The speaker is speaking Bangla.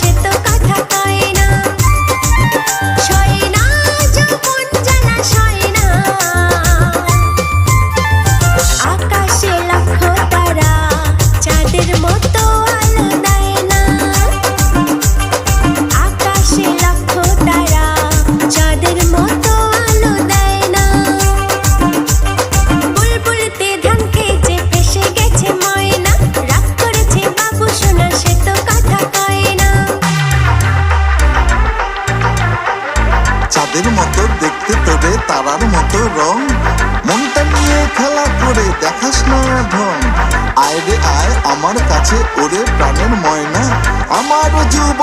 সে তো কথা কয় না। সয় না যৌবন জ্বালা সয় না। আকাশে লক্ষ তারা চাঁদের মতো আলো দেয় না। আকাশে লক্ষ তারা চাঁদের মতো আলো দেয় না। বুলবুলতে ধান খেয়েছে ভেসে গেছে ময়না। রাগ করেছে বাবু সোনা সে তো কথা কয় না। চাঁদের মতো দেখতে তোরে তারার মতো রং, মনটা নিয়ে খেলা করে দেখাস না ঢং। আয় রে আয় আমার কাছে ওরে প্রাণের ময়না, আমার যুব